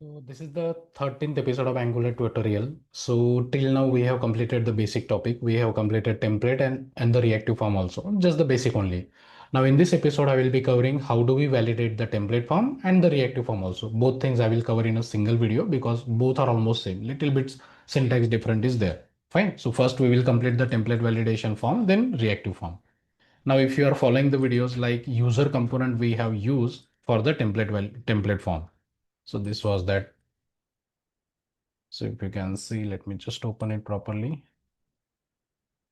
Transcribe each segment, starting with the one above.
So this is the 13th episode of Angular tutorial. So till now we have completed the basic topic. We have completed template and the reactive form also, just the basic only. Now in this episode, I will be covering how do we validate the template form and the reactive form also. Both things I will cover in a single video because both are almost same. Little bit syntax different is there. Fine. So first we will complete the template validation form, then reactive form. Now if you are following the videos like user component we have used for the template form. So this was that. So if you can see, let me just open it properly.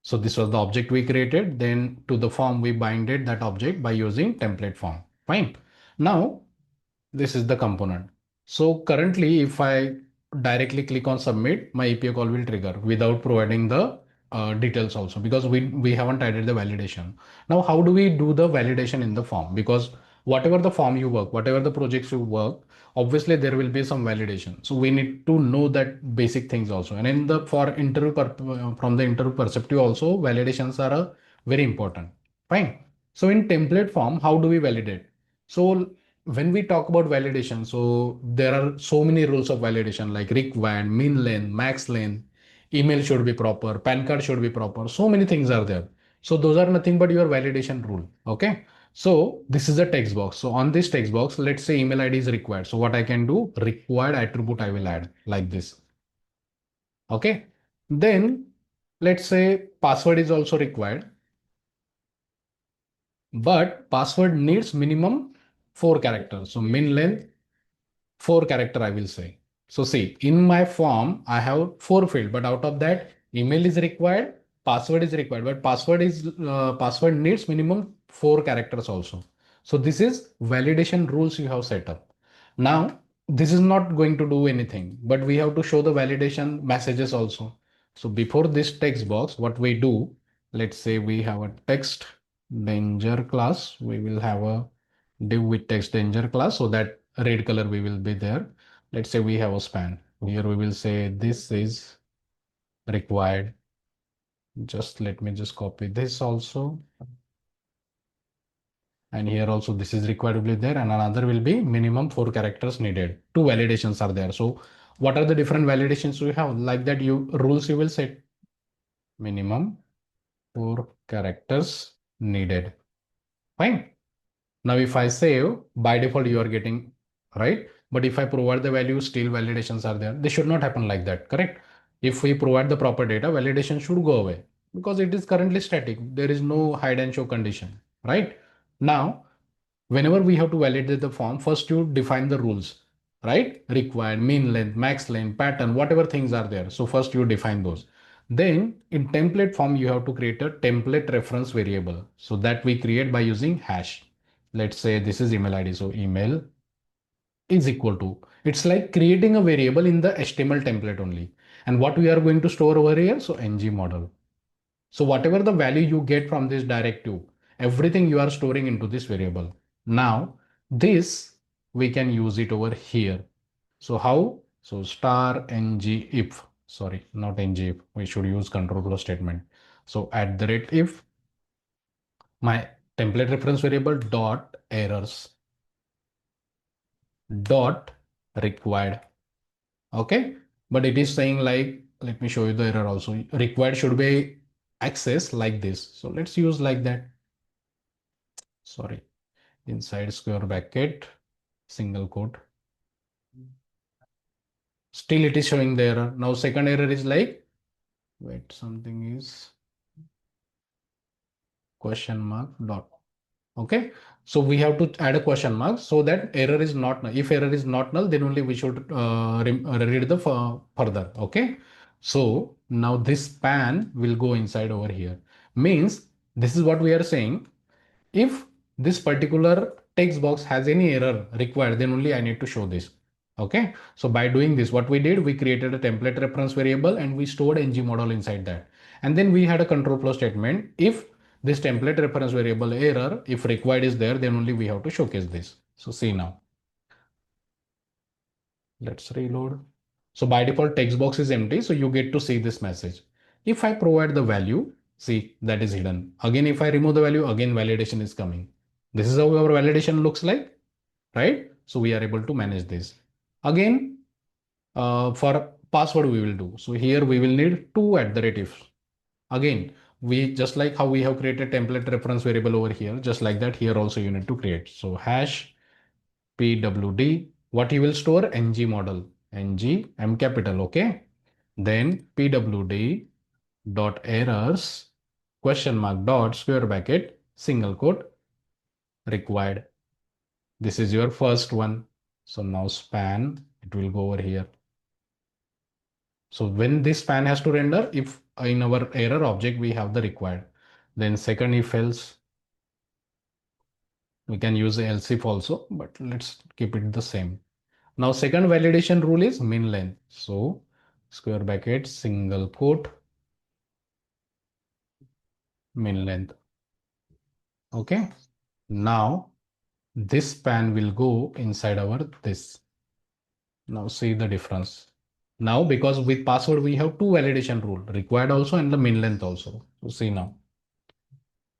So this was the object we created. Then to the form, we binded that object by using template form. Fine. Now this is the component. So currently, if I directly click on submit, my API call will trigger without providing the details also because we haven't added the validation. Now, how do we do the validation in the form? Because whatever the form you work, whatever the projects you work, obviously there will be some validation. So we need to know that basic things also. And in the for interview from the interview perspective also, validations are very important. Fine. So in template form, how do we validate? So when we talk about validation, so there are so many rules of validation like required, min length, max length, email should be proper, PAN card should be proper. So many things are there. So those are nothing but your validation rule. Okay. So this is a text box. So on this text box, let's say email ID is required. So what I can do, required attribute I will add like this. Okay. Then let's say password is also required, but password needs minimum 4 characters. So min length 4 character I will say. So see, in my form, I have 4 field, but out of that, email is required, password is required, but password needs minimum 4 characters also. So this is validation rules you have set up. Now, this is not going to do anything, but we have to show the validation messages also. So before this text box, what we do, let's say we have a text danger class. We will have a div with text danger class so that red color we will be there. Let's say we have a span. Here we will say this is required. Just let me just copy this also. And here also this is required will be there and another will be minimum 4 characters needed. 2 validations are there. So what are the different validations we have? Like that you rules you will set minimum 4 characters needed. Fine. Now, if I save, by default, you are getting right. But if I provide the value, still validations are there. They should not happen like that, correct? If we provide the proper data, validation should go away because it is currently static. There is no hide and show condition, right? Now, whenever we have to validate the form, first you define the rules, right? Required, mean length, max length, pattern, whatever things are there. So first you define those. Then in template form, you have to create a template reference variable. So that we create by using hash. Let's say this is email ID. So email is equal to, it's like creating a variable in the HTML template only. And what we are going to store over here? So ng model. So whatever the value you get from this directive, everything you are storing into this variable. Now, this we can use it over here. So how? So star ng if, sorry, not ng if, we should use control flow statement. So at the rate if my template reference variable dot errors dot required. Okay. But it is saying like, let me show you the error also. Required should be access like this. So let's use like that. Sorry, inside square bracket, single quote. Still it is showing the error. Now second error is like, wait, something is question mark dot. Okay. So we have to add a question mark so that error is not null. If error is not null, then only we should read the further. Okay. So now this span will go inside over here. Means this is what we are saying. If this particular text box has any error required, then only I need to show this. Okay. So by doing this, what we did, we created a template reference variable and we stored ng model inside that. And then we had a control flow statement. If this template reference variable error, if required is there, then only we have to showcase this. So see now, let's reload. So by default text box is empty. So you get to see this message. If I provide the value, see that is hidden. Again, if I remove the value, again validation is coming. This is how our validation looks like, right? So we are able to manage this. Again, For password we will do. So here we will need two at the rate if. Again, we just like how we have created template reference variable over here, just like that here also you need to create. So hash pwd, what you will store? ng model, ng m capital, okay? Then pwd dot errors question mark dot square bracket single quote required. This is your first one. So now span, it will go over here. So when this span has to render, if in our error object we have the required, then second if else, we can use else if also, but let's keep it the same. Now second validation rule is min length. So square bracket single quote min length. Okay. Now this span will go inside our this. Now see the difference. Now because with password we have two validation rule, required also and the min length also. So see now.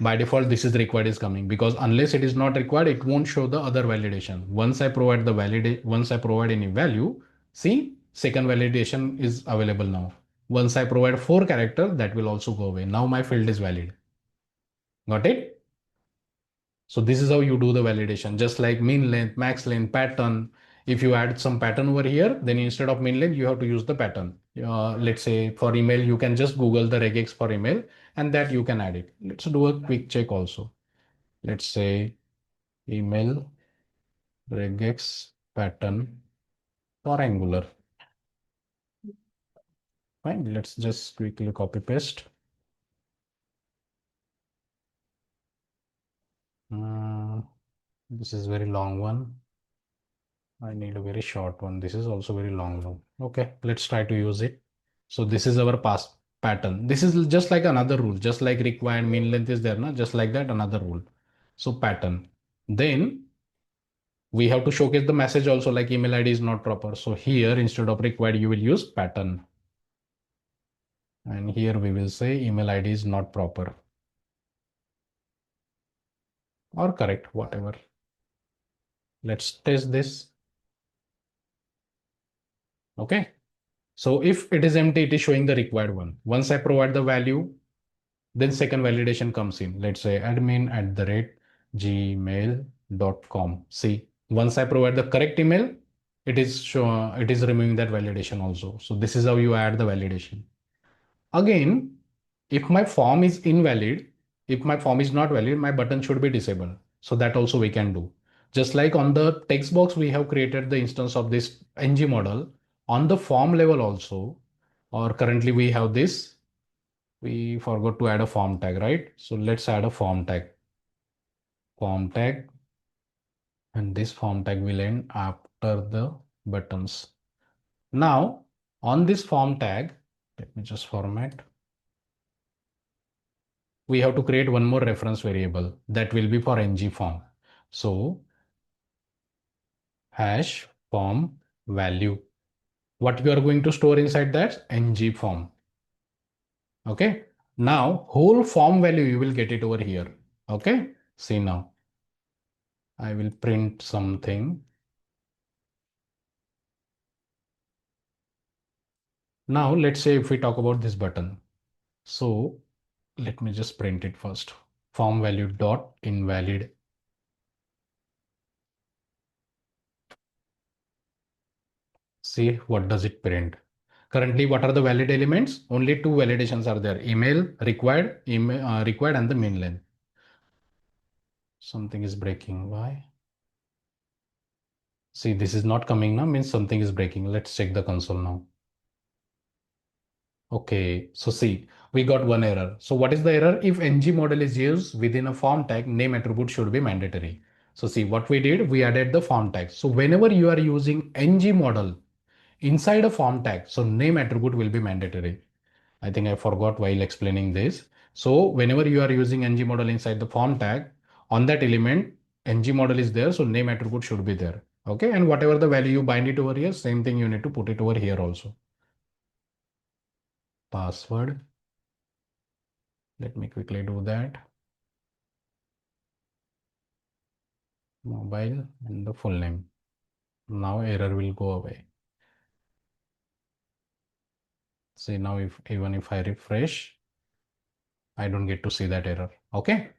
By default, this is required is coming because unless it is not required, it won't show the other validation. Once I provide the once I provide any value, see second validation is available now. Once I provide 4 character, that will also go away. Now my field is valid. Got it? So this is how you do the validation, just like min length, max length, pattern. If you add some pattern over here, then instead of min length, you have to use the pattern. Let's say for email, you can just Google the regex for email and that you can add it. Let's do a quick check also. Let's say email regex pattern for Angular. Fine. Let's just quickly copy paste. This is very long one. I need a very short one. This is also very long one. Okay, let's try to use it. So this is our pass pattern. This is just like another rule, just like required min length is there, na? Just like that, another rule. So pattern. Then we have to showcase the message also like email ID is not proper. So here instead of required, you will use pattern. And here we will say email ID is not proper or correct, whatever. Let's test this. Okay. So if it is empty, it is showing the required one. Once I provide the value, then second validation comes in. Let's say admin@gmail.com. See, once I provide the correct email, it is removing that validation also. So this is how you add the validation. Again, if my form is invalid, if my form is not valid, my button should be disabled. So that also we can do. Just like on the text box, we have created the instance of this ng model. On the form level also, or currently we have this, we forgot to add a form tag, right? So let's add a form tag, and this form tag will end after the buttons. Now on this form tag, let me just format. We have to create one more reference variable that will be for ng form. So hash form value. What we are going to store inside that ng form. Okay. Now whole form value you will get it over here. Okay. See now. I will print something. Now let's say if we talk about this button. So let me just print it first. Form value dot invalid. See what does it print. Currently, what are the valid elements? Only two validations are there. Email required and the main line. Something is breaking. Why? See, this is not coming now, means something is breaking. Let's check the console now. Okay, so see, we got one error. So what is the error? If ng model is used within a form tag, name attribute should be mandatory. So see what we did, we added the form tag. So whenever you are using ng model inside a form tag, so name attribute will be mandatory. I think I forgot while explaining this. So whenever you are using ng model inside the form tag, on that element, ng model is there, so name attribute should be there. Okay, and whatever the value you bind it over here, same thing you need to put it over here also. Password. Let me quickly do that. Mobile and the full name. Now error will go away. See now, if even if I refresh, I don't get to see that error. Okay.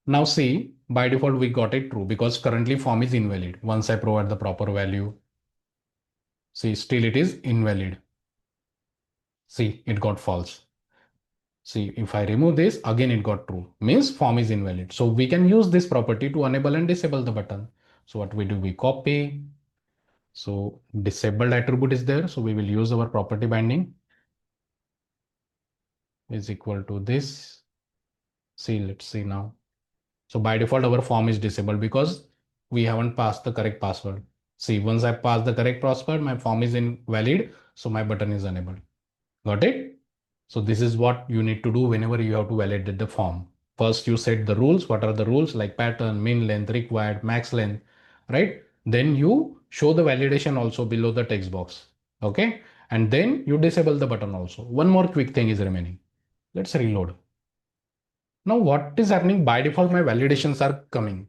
Now see, by default, we got it true because currently form is invalid. Once I provide the proper value, see, still it is invalid. See, it got false. See, if I remove this, again it got true. Means form is invalid. So we can use this property to enable and disable the button. So what we do, we copy. So disabled attribute is there. So we will use our property binding is equal to this. See, let's see now. So by default, our form is disabled because we haven't passed the correct password. See, once I pass the correct password, my form is invalid. So my button is enabled. Got it? So this is what you need to do whenever you have to validate the form. First, you set the rules. What are the rules? Like pattern, min length, required, max length, right? Then you show the validation also below the text box. Okay. And then you disable the button also. One more quick thing is remaining. Let's reload. Now what is happening? By default, my validations are coming.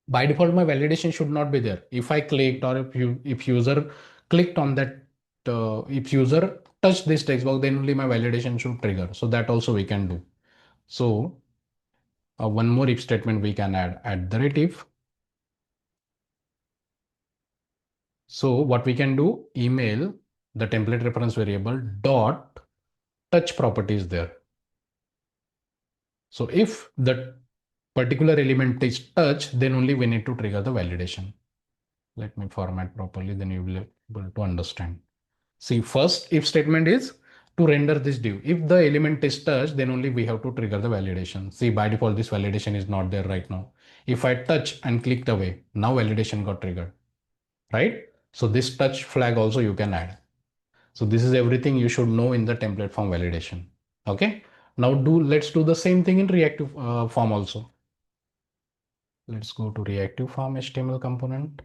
By default, my validation should not be there. If I clicked or if user clicked on that, if user touched this text box, then only my validation should trigger. So that also we can do. So one more if statement we can add at the rate if. So what we can do, email the template reference variable dot touch property is there. So if the particular element is touch, then only we need to trigger the validation. Let me format properly, then you will be able to understand. See, first if statement is to render this div. If the element is touched, then only we have to trigger the validation. See, by default, this validation is not there right now. If I touch and clicked away, now validation got triggered, right? So this touch flag also you can add. So this is everything you should know in the template form validation. Okay. Now let's do the same thing in reactive form also. Let's go to reactive form HTML component.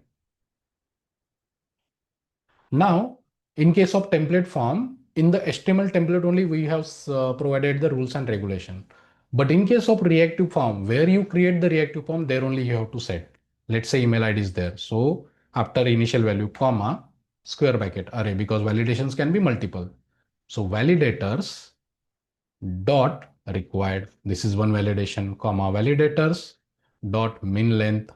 Now, in case of template form, in the HTML template only we have provided the rules and regulation. But in case of reactive form, where you create the reactive form, there only you have to set. Let's say email ID is there. So after initial value, comma, square bracket array, because validations can be multiple. So validators dot required. This is one validation, comma validators dot min length.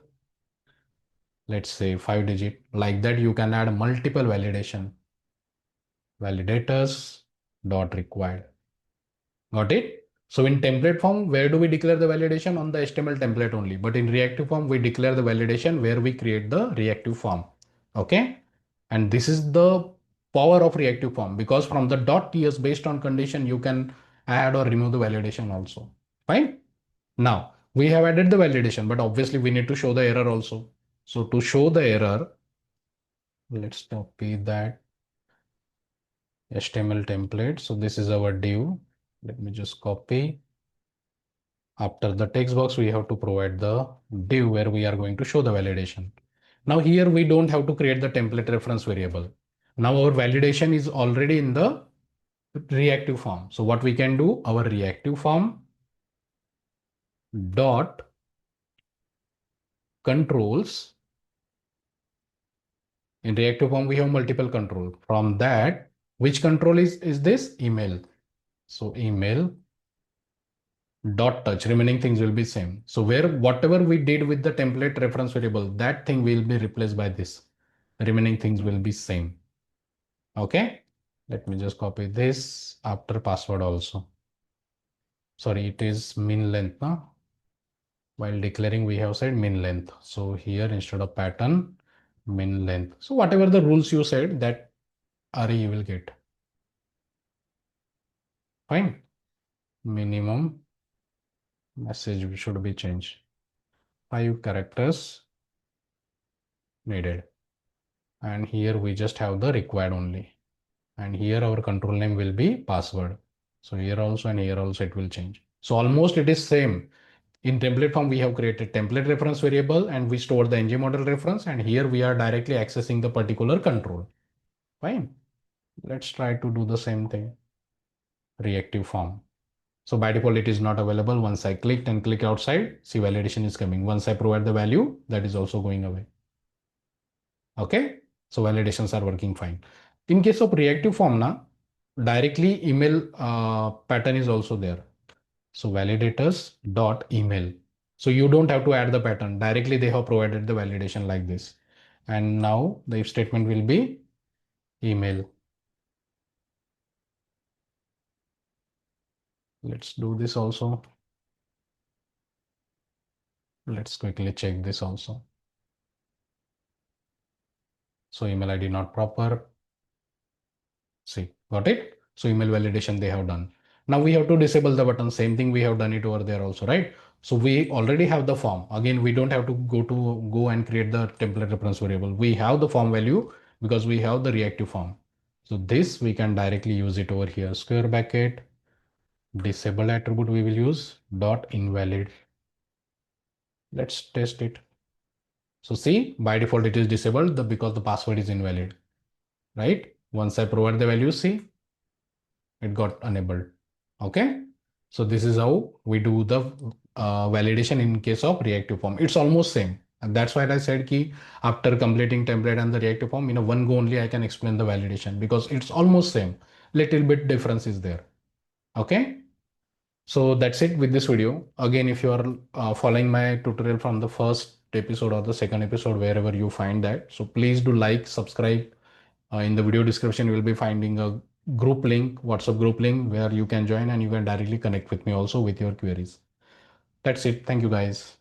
Let's say 5-digit. Like that, you can add multiple validation. Validators dot required. Got it? So in template form, where do we declare the validation? On the HTML template only. But in reactive form, we declare the validation where we create the reactive form. Okay. And this is the power of reactive form, because from the .ts based on condition, you can add or remove the validation also. Fine. Now we have added the validation, but obviously we need to show the error also. So to show the error, let's copy that HTML template. So this is our div. Let me just copy. After the text box, we have to provide the div where we are going to show the validation. Now here we don't have to create the template reference variable. Now our validation is already in the reactive form. So what we can do, our reactive form dot controls. In reactive form, we have multiple control. From that, which control is this? Email. So email dot touch, remaining things will be same. So where whatever we did with the template reference variable, that thing will be replaced by this. Remaining things will be same. Okay. Let me just copy this after password also. Sorry, it is min length. No? While declaring, we have said min length. So here instead of pattern, min length. So whatever the rules you said, that array you will get. Fine. Minimum message should be changed. 5 characters needed. And here we just have the required only. And here our control name will be password. So here also and here also it will change. So almost it is same. In template form, we have created template reference variable and we store the ng model reference. And here we are directly accessing the particular control. Fine. Let's try to do the same thing. Reactive form. So by default, it is not available. Once I clicked and click outside, see validation is coming. Once I provide the value, that is also going away. Okay. So validations are working fine. In case of reactive form, now, directly email pattern is also there. So validators dot email. So you don't have to add the pattern directly. They have provided the validation like this. And now the if statement will be email. Let's do this also. Let's quickly check this also. So email ID not proper. See, got it? So email validation they have done. Now we have to disable the button. Same thing we have done it over there also, right? So we already have the form. Again, we don't have to go and create the template reference variable. We have the form value because we have the reactive form. So this we can directly use it over here. Square bracket, disable attribute we will use dot invalid. Let's test it. So see, by default it is disabled because the password is invalid, right? Once I provide the value, see, it got enabled. Okay. So this is how we do the validation in case of reactive form. It's almost same. And that's why I said key after completing template and the reactive form, one go only I can explain the validation because it's almost same. Little bit difference is there. Okay. So that's it with this video. Again, if you are following my tutorial from the first episode or the second episode, wherever you find that, so please do like, subscribe. In the video description, you will be finding a group link, WhatsApp group link where you can join and you can directly connect with me also with your queries. That's it. Thank you guys.